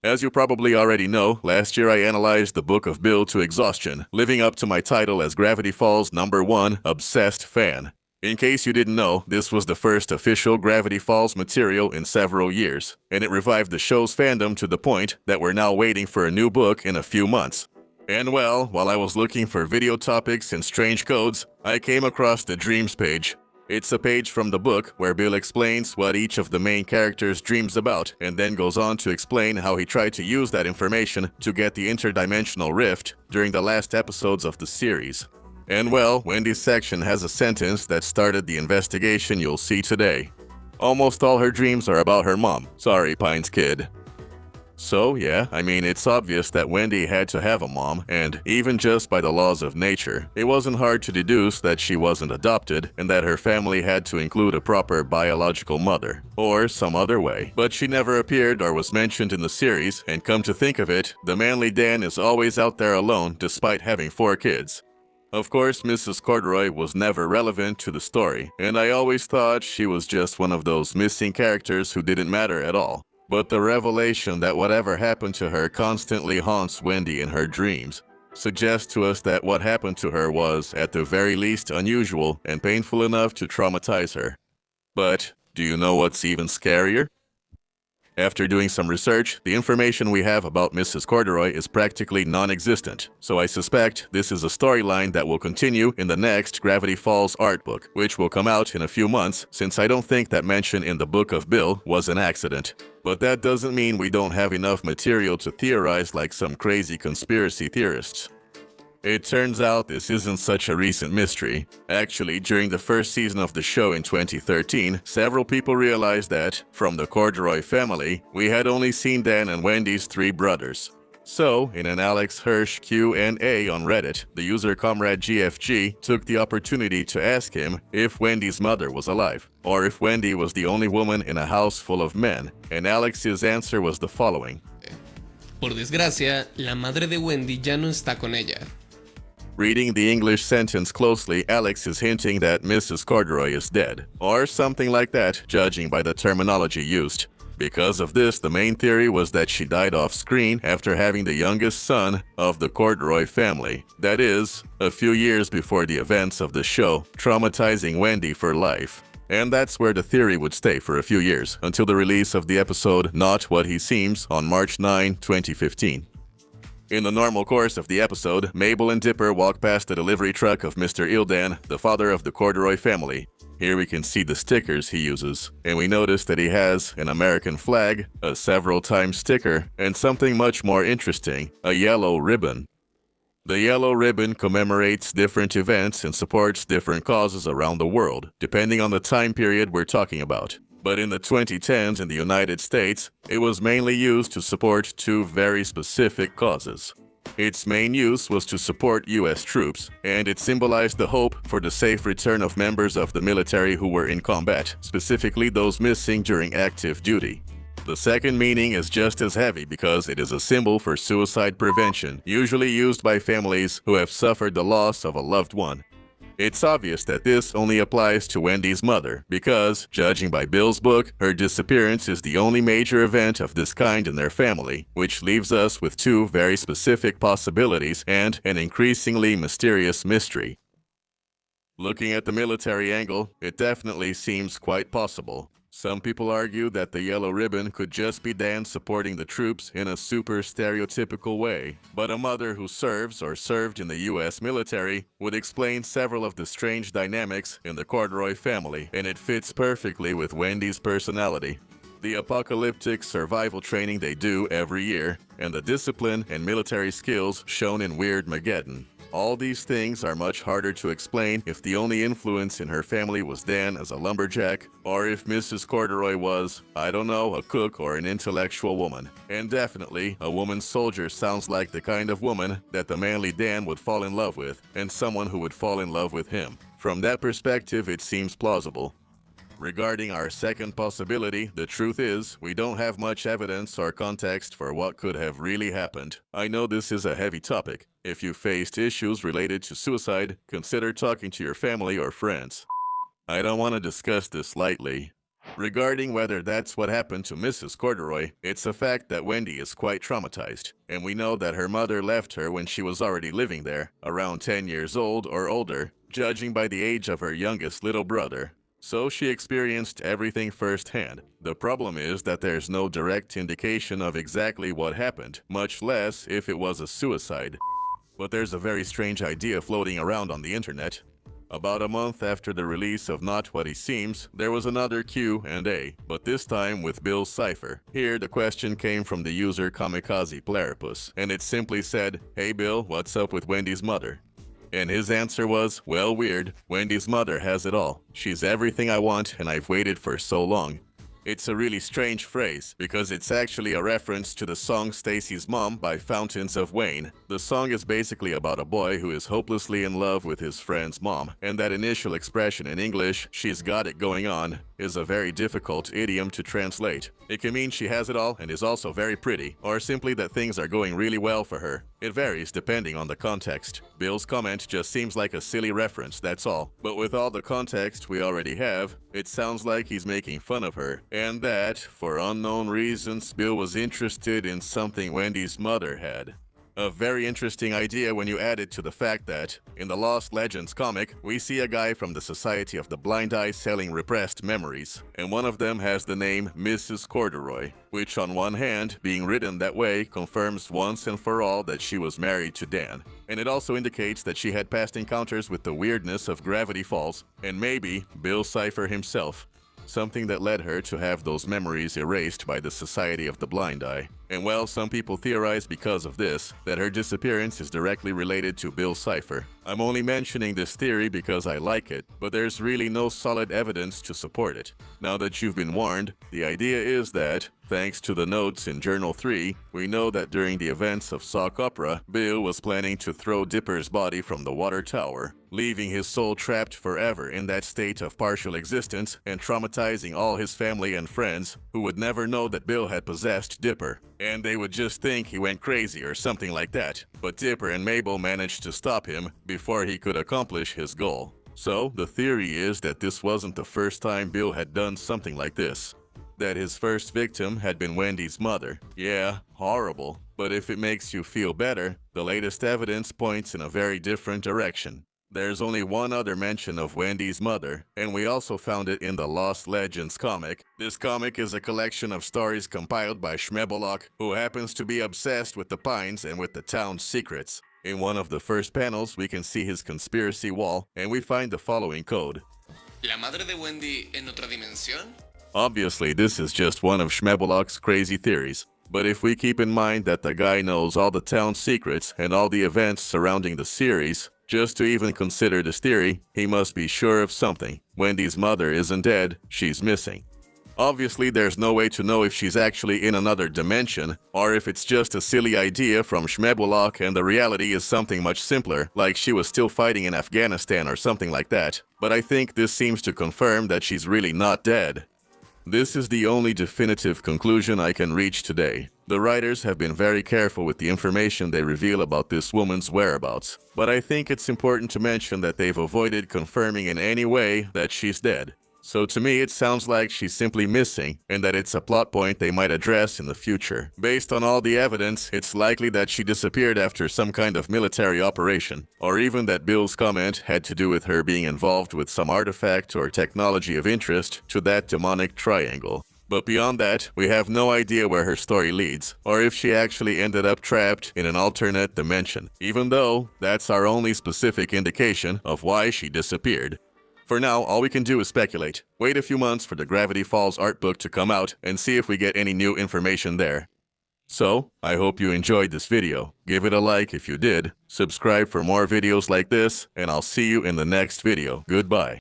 As you probably already know, last year I analyzed the Book of Bill to exhaustion, living up to my title as Gravity Falls #1 obsessed fan. In case you didn't know, this was the first official Gravity Falls material in several years, and it revived the show's fandom to the point that we're now waiting for a new book in a few months. And well, while I was looking for video topics and strange codes, I came across the Dreams page. It's a page from the book where Bill explains what each of the main characters dreams about and then goes on to explain how he tried to use that information to get the interdimensional rift during the last episodes of the series. And well, Wendy's section has a sentence that started the investigation you'll see today. Almost all her dreams are about her mom. Sorry, Pine's kid. So yeah, I mean, it's obvious that Wendy had to have a mom, and even just by the laws of nature, it wasn't hard to deduce that she wasn't adopted and that her family had to include a proper biological mother, or some other way. But she never appeared or was mentioned in the series, and come to think of it, the manly Dan is always out there alone despite having 4 kids. Of course, Mrs. Corduroy was never relevant to the story, and I always thought she was just one of those missing characters who didn't matter at all. But the revelation that whatever happened to her constantly haunts Wendy in her dreams suggests to us that what happened to her was, at the very least, unusual and painful enough to traumatize her. But do you know what's even scarier? After doing some research, the information we have about Mrs. Corduroy is practically non-existent, so I suspect this is a storyline that will continue in the next Gravity Falls art book, which will come out in a few months, since I don't think that mention in the Book of Bill was an accident. But that doesn't mean we don't have enough material to theorize like some crazy conspiracy theorists. It turns out this isn't such a recent mystery. Actually, during the first season of the show in 2013, several people realized that, from the Corduroy family, we had only seen Dan and Wendy's 3 brothers. So, in an Alex Hirsch Q&A on Reddit, the user Comrade GFG took the opportunity to ask him if Wendy's mother was alive, or if Wendy was the only woman in a house full of men, and Alex's answer was the following. Por desgracia, la madre de Wendy ya no está con ella. Reading the English sentence closely, Alex is hinting that Mrs. Corduroy is dead, or something like that, judging by the terminology used. Because of this, the main theory was that she died off-screen after having the youngest son of the Corduroy family. That is, a few years before the events of the show, traumatizing Wendy for life. And that's where the theory would stay for a few years, until the release of the episode Not What He Seems on March 9, 2015. In the normal course of the episode, Mabel and Dipper walk past the delivery truck of Mr. Ildan, the father of the Corduroy family. Here we can see the stickers he uses, and we notice that he has an American flag, a several times sticker, and something much more interesting, a yellow ribbon. The yellow ribbon commemorates different events and supports different causes around the world, depending on the time period we're talking about. But in the 2010s in the United States, it was mainly used to support 2 very specific causes. Its main use was to support US troops, and it symbolized the hope for the safe return of members of the military who were in combat, specifically those missing during active duty. The second meaning is just as heavy because it is a symbol for suicide prevention, usually used by families who have suffered the loss of a loved one. It's obvious that this only applies to Wendy's mother because, judging by Bill's book, her disappearance is the only major event of this kind in their family, which leaves us with 2 very specific possibilities and an increasingly mysterious mystery. Looking at the military angle, it definitely seems quite possible. Some people argue that the yellow ribbon could just be Dan supporting the troops in a super stereotypical way, but a mother who serves or served in the US military would explain several of the strange dynamics in the Corduroy family, and it fits perfectly with Wendy's personality. The apocalyptic survival training they do every year, and the discipline and military skills shown in Weirdmageddon. All these things are much harder to explain if the only influence in her family was Dan as a lumberjack, or if Mrs. Corduroy was, I don't know, a cook or an intellectual woman. And definitely, a woman soldier sounds like the kind of woman that the manly Dan would fall in love with, and someone who would fall in love with him. From that perspective, it seems plausible. Regarding our second possibility, the truth is, we don't have much evidence or context for what could have really happened. I know this is a heavy topic. If you faced issues related to suicide, consider talking to your family or friends. I don't want to discuss this lightly. Regarding whether that's what happened to Mrs. Corduroy, it's a fact that Wendy is quite traumatized, and we know that her mother left her when she was already living there, around 10 years old or older, judging by the age of her youngest little brother. So she experienced everything firsthand. The problem is that there's no direct indication of exactly what happened, much less if it was a suicide. But there's a very strange idea floating around on the internet. About a month after the release of Not What He Seems, there was another Q&A, but this time with Bill's Cipher. Here, the question came from the user Kamikaze Platypus, and it simply said, "Hey Bill, what's up with Wendy's mother?" And his answer was, "Well, weird. Wendy's mother has it all. She's everything I want, and I've waited for so long." It's a really strange phrase, because it's actually a reference to the song Stacy's Mom by Fountains of Wayne. The song is basically about a boy who is hopelessly in love with his friend's mom, and that initial expression in English, "she's got it going on," is a very difficult idiom to translate. It can mean she has it all and is also very pretty, or simply that things are going really well for her. It varies depending on the context. Bill's comment just seems like a silly reference, that's all. But with all the context we already have, it sounds like he's making fun of her. And that, for unknown reasons, Bill was interested in something Wendy's mother had. A very interesting idea when you add it to the fact that, in the Lost Legends comic, we see a guy from the Society of the Blind Eye selling repressed memories, and one of them has the name Mrs. Corduroy, which on one hand, being written that way, confirms once and for all that she was married to Dan. And it also indicates that she had past encounters with the weirdness of Gravity Falls, and maybe Bill Cipher himself. Something that led her to have those memories erased by the Society of the Blind Eye. And well, some people theorize because of this, that her disappearance is directly related to Bill Cipher. I'm only mentioning this theory because I like it, but there's really no solid evidence to support it. Now that you've been warned, the idea is that, thanks to the notes in Journal 3, we know that during the events of Sock Opera, Bill was planning to throw Dipper's body from the water tower, leaving his soul trapped forever in that state of partial existence and traumatizing all his family and friends, who would never know that Bill had possessed Dipper. And they would just think he went crazy or something like that. But Dipper and Mabel managed to stop him before he could accomplish his goal. So, the theory is that this wasn't the first time Bill had done something like this. That his first victim had been Wendy's mother. Yeah, horrible. But if it makes you feel better, the latest evidence points in a very different direction. There's only one other mention of Wendy's mother, and we also found it in the Lost Legends comic. This comic is a collection of stories compiled by Schmebelok, who happens to be obsessed with the Pines and with the town's secrets. In one of the first panels, we can see his conspiracy wall, and we find the following code. ¿La madre de Wendy en otra dimensión? Obviously, this is just one of Schmebelok's crazy theories. But if we keep in mind that the guy knows all the town's secrets and all the events surrounding the series, just to even consider this theory, he must be sure of something. Wendy's mother isn't dead, she's missing. Obviously, there's no way to know if she's actually in another dimension, or if it's just a silly idea from Schmebelok and the reality is something much simpler, like she was still fighting in Afghanistan or something like that. But I think this seems to confirm that she's really not dead. This is the only definitive conclusion I can reach today. The writers have been very careful with the information they reveal about this woman's whereabouts, but I think it's important to mention that they've avoided confirming in any way that she's dead. So to me, it sounds like she's simply missing, and that it's a plot point they might address in the future. Based on all the evidence, it's likely that she disappeared after some kind of military operation, or even that Bill's comment had to do with her being involved with some artifact or technology of interest to that demonic triangle. But beyond that, we have no idea where her story leads, or if she actually ended up trapped in an alternate dimension, even though that's our only specific indication of why she disappeared. For now, all we can do is speculate. Wait a few months for the Gravity Falls art book to come out and see if we get any new information there. So, I hope you enjoyed this video. Give it a like if you did, subscribe for more videos like this, and I'll see you in the next video. Goodbye.